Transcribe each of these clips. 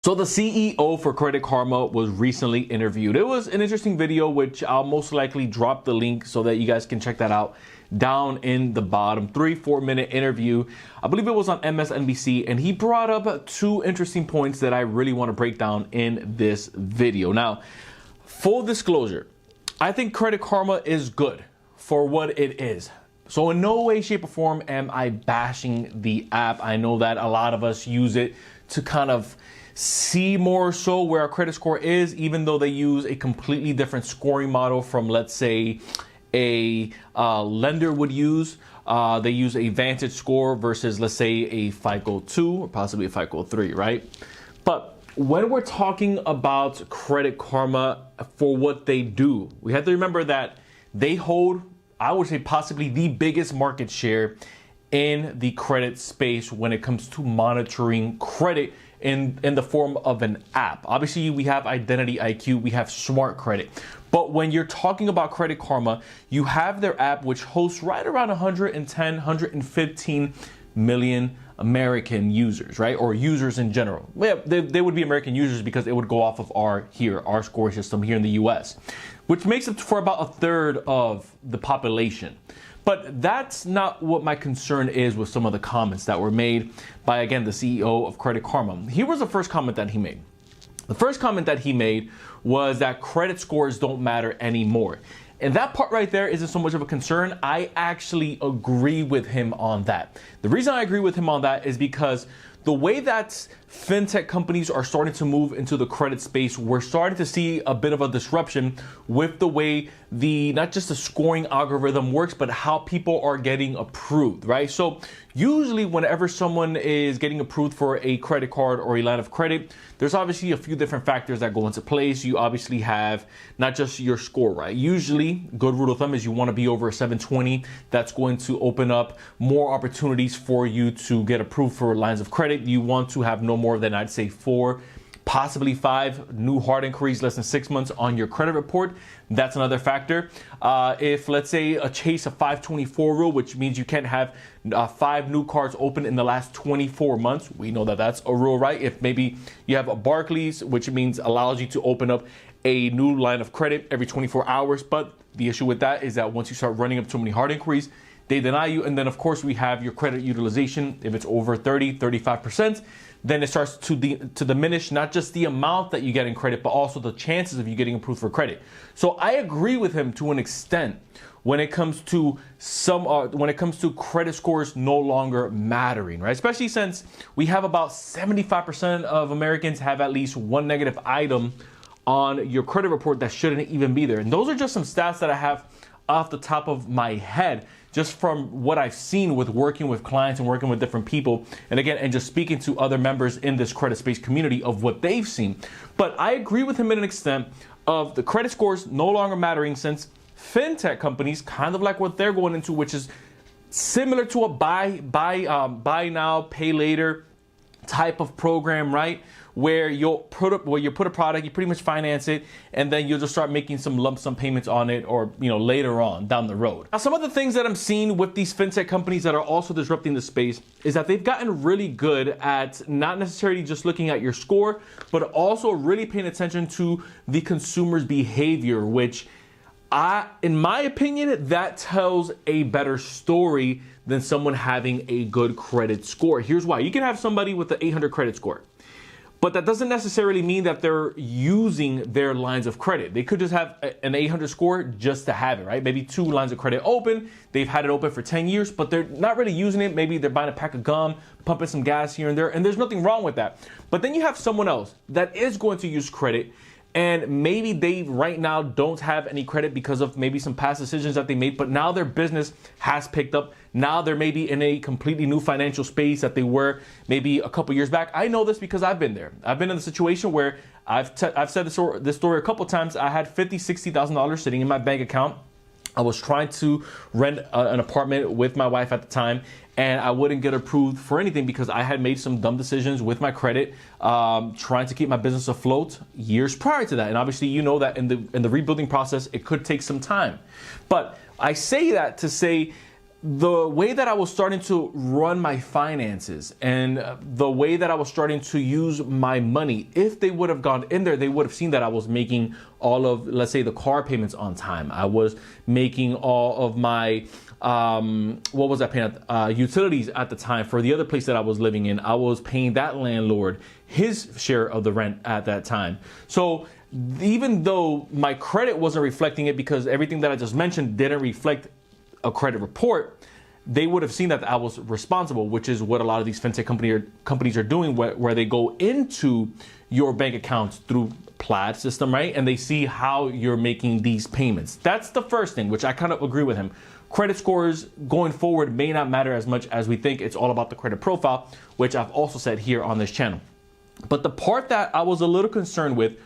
So the CEO for Credit Karma was recently interviewed. It was an interesting video, which I'll most likely drop the link so that you guys can check that out down in the bottom. 3-4 minute interview. I believe it was on MSNBC, and he brought up two interesting points that I really want to break down in this video. Now, full disclosure, I think Credit Karma is good for what it is. So in no way, shape, or form am I bashing the app. I know that a lot of us use it to kind of see more so where our credit score is, even though they use a completely different scoring model from, let's say, a lender would use. They use a Vantage score versus, let's say, a FICO 2 or possibly a FICO 3, right? But when we're talking about Credit Karma for what they do, we have to remember that they hold, I would say, possibly the biggest market share in the credit space when it comes to monitoring credit in the form of an app. Obviously, we have Identity IQ, we have Smart Credit. But when you're talking about Credit Karma, you have their app, which hosts right around 110, 115 million American users, right? Or users in general. Yeah, they would be American users because it would go off of our score system here in the US, which makes it for about a third of the population. But that's not what my concern is with some of the comments that were made by, again, the CEO of Credit Karma. Here was the first comment that he made. The first comment that he made was that credit scores don't matter anymore. And that part right there isn't so much of a concern. I actually agree with him on that. The reason I agree with him on that is because the way that fintech companies are starting to move into the credit space, we're starting to see a bit of a disruption with the way not just the scoring algorithm works, but how people are getting approved, right? So usually whenever someone is getting approved for a credit card or a line of credit, there's obviously a few different factors that go into place. You obviously have not just your score, right? Usually, good rule of thumb is you want to be over a 720. That's going to open up more opportunities for you to get approved for lines of credit. You want to have no more than, I'd say, 4, possibly 5 new hard inquiries less than 6 months on your credit report. That's another factor. If, let's say, a Chase of 524 rule, which means you can't have 5 new cards open in the last 24 months. We know that that's a rule, right? If maybe you have a Barclays, which means allows you to open up a new line of credit every 24 hours. But the issue with that is that once you start running up too many hard inquiries, they deny you. And then, of course, we have your credit utilization. If it's over 30, 35%, then it starts to diminish not just the amount that you get in credit, but also the chances of you getting approved for credit. So I agree with him to an extent when it comes to credit scores no longer mattering, right? Especially since we have about 75% of Americans have at least one negative item on your credit report that shouldn't even be there. And those are just some stats that I have off the top of my head, just from what I've seen with working with clients and working with different people. And again, and just speaking to other members in this credit space community of what they've seen. But I agree with him in an extent of the credit scores no longer mattering, since fintech companies, kind of like what they're going into, which is similar to a buy now, pay later type of program, right? Where you put a product, you pretty much finance it, and then you'll just start making some lump sum payments on it, or later on down the road. Now, some of the things that I'm seeing with these fintech companies that are also disrupting the space is that they've gotten really good at not necessarily just looking at your score, but also really paying attention to the consumer's behavior, which in my opinion, that tells a better story than someone having a good credit score. Here's why. You can have somebody with an 800 credit score, but that doesn't necessarily mean that they're using their lines of credit. They could just have an 800 score just to have it, right? Maybe 2 lines of credit open. They've had it open for 10 years, but they're not really using it. Maybe they're buying a pack of gum, pumping some gas here and there, and there's nothing wrong with that. But then you have someone else that is going to use credit, and maybe they right now don't have any credit because of maybe some past decisions that they made, but now their business has picked up. Now they're maybe in a completely new financial space that they were maybe a couple years back. I know this because I've been there. I've been in the situation where I've said this story a couple times. I had $50,000, $60,000 sitting in my bank account. I was trying to rent an apartment with my wife at the time, and I wouldn't get approved for anything because I had made some dumb decisions with my credit, trying to keep my business afloat years prior to that. And obviously, you know that in the rebuilding process, it could take some time. But I say that to say the way that I was starting to run my finances and the way that I was starting to use my money, if they would have gone in there, they would have seen that I was making all of, let's say, the car payments on time. I was making all of my, what was I paying? Utilities at the time for the other place that I was living in. I was paying that landlord his share of the rent at that time. So even though my credit wasn't reflecting it because everything that I just mentioned didn't reflect a credit report, they would have seen that I was responsible, which is what a lot of these fintech companies are doing, where they go into your bank accounts through Plaid system, right? And they see how you're making these payments. That's the first thing, which I kind of agree with him. Credit scores going forward may not matter as much as we think. It's all about the credit profile, which I've also said here on this channel. But the part that I was a little concerned with,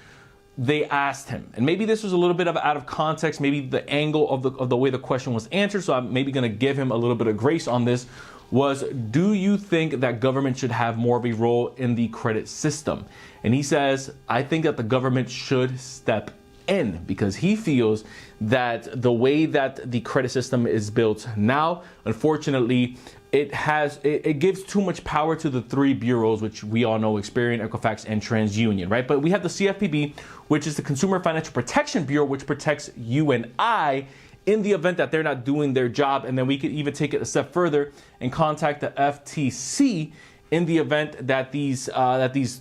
they asked him, and maybe this was a little bit of out of context, maybe the angle of the way the question was answered, so I'm maybe going to give him a little bit of grace on this, was, do you think that government should have more of a role in the credit system? And he says, I think that the government should step in, because he feels that the way that the credit system is built now, unfortunately, it gives too much power to the three bureaus, which we all know: Experian, Equifax, and TransUnion, right? But we have the CFPB, which is the Consumer Financial Protection Bureau, which protects you and I in the event that they're not doing their job. And then we could even take it a step further and contact the FTC in the event that these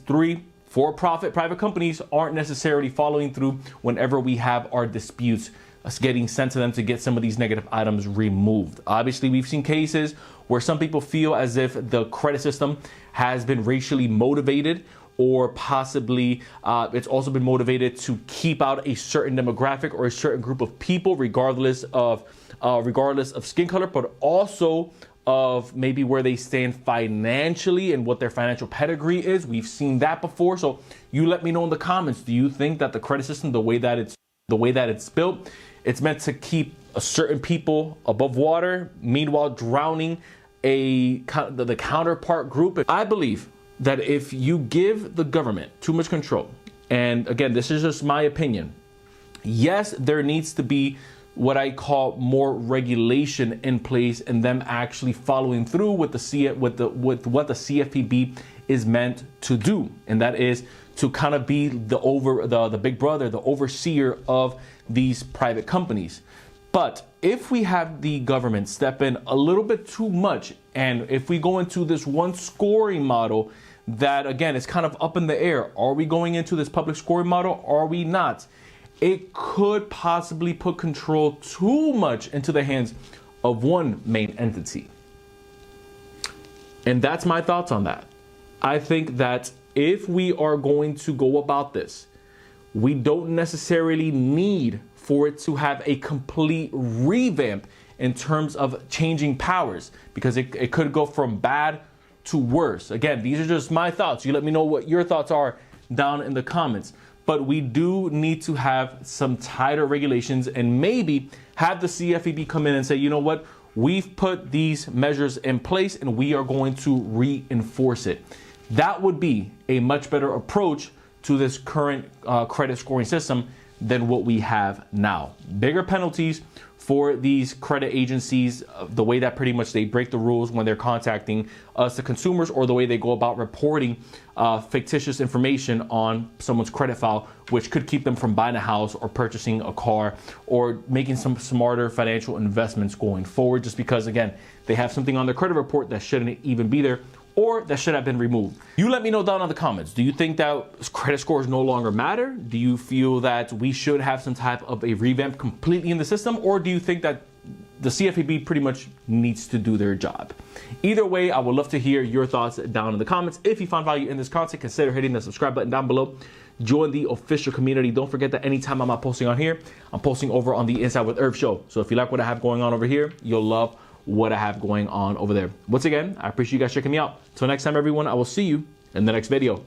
three for-profit private companies aren't necessarily following through whenever we have our disputes getting sent to them to get some of these negative items removed. Obviously, we've seen cases where some people feel as if the credit system has been racially motivated, or possibly it's also been motivated to keep out a certain demographic or a certain group of people, regardless of skin color, but also of maybe where they stand financially and what their financial pedigree is. We've seen that before. So you let me know in the comments. Do you think that the credit system, the way that it's built, it's meant to keep a certain people above water, meanwhile drowning the counterpart group? I believe that if you give the government too much control, and again, this is just my opinion, yes, there needs to be what I call more regulation in place, and them actually following through with what the CFPB is meant to do, and that is to kind of be the big brother, the overseer of these private companies. But if we have the government step in a little bit too much, and if we go into this one scoring model that, again, is kind of up in the air, are we going into this public scoring model? Are we not? It could possibly put control too much into the hands of one main entity. And that's my thoughts on that. I think that if we are going to go about this, we don't necessarily need for it to have a complete revamp in terms of changing powers, because it could go from bad to worse. Again, these are just my thoughts. You let me know what your thoughts are down in the comments. But we do need to have some tighter regulations, and maybe have the CFPB come in and say, you know what, we've put these measures in place and we are going to reinforce it. That would be a much better approach to this current credit scoring system than what we have now. Bigger penalties for these credit agencies, the way that pretty much they break the rules when they're contacting us, the consumers, or the way they go about reporting fictitious information on someone's credit file, which could keep them from buying a house or purchasing a car or making some smarter financial investments going forward, just because, again, they have something on their credit report that shouldn't even be there, or that should have been removed. You let me know down in the comments. Do you think that credit scores no longer matter? Do you feel that we should have some type of a revamp completely in the system? Or do you think that the CFPB pretty much needs to do their job? Either way, I would love to hear your thoughts down in the comments. If you found value in this content, consider hitting the subscribe button down below. Join the official community. Don't forget that anytime I'm not posting on here, I'm posting over on the Inside with Irv show. So if you like what I have going on over here, you'll love what I have going on over there. Once again, I appreciate you guys checking me out. Till next time, everyone, I will see you in the next video.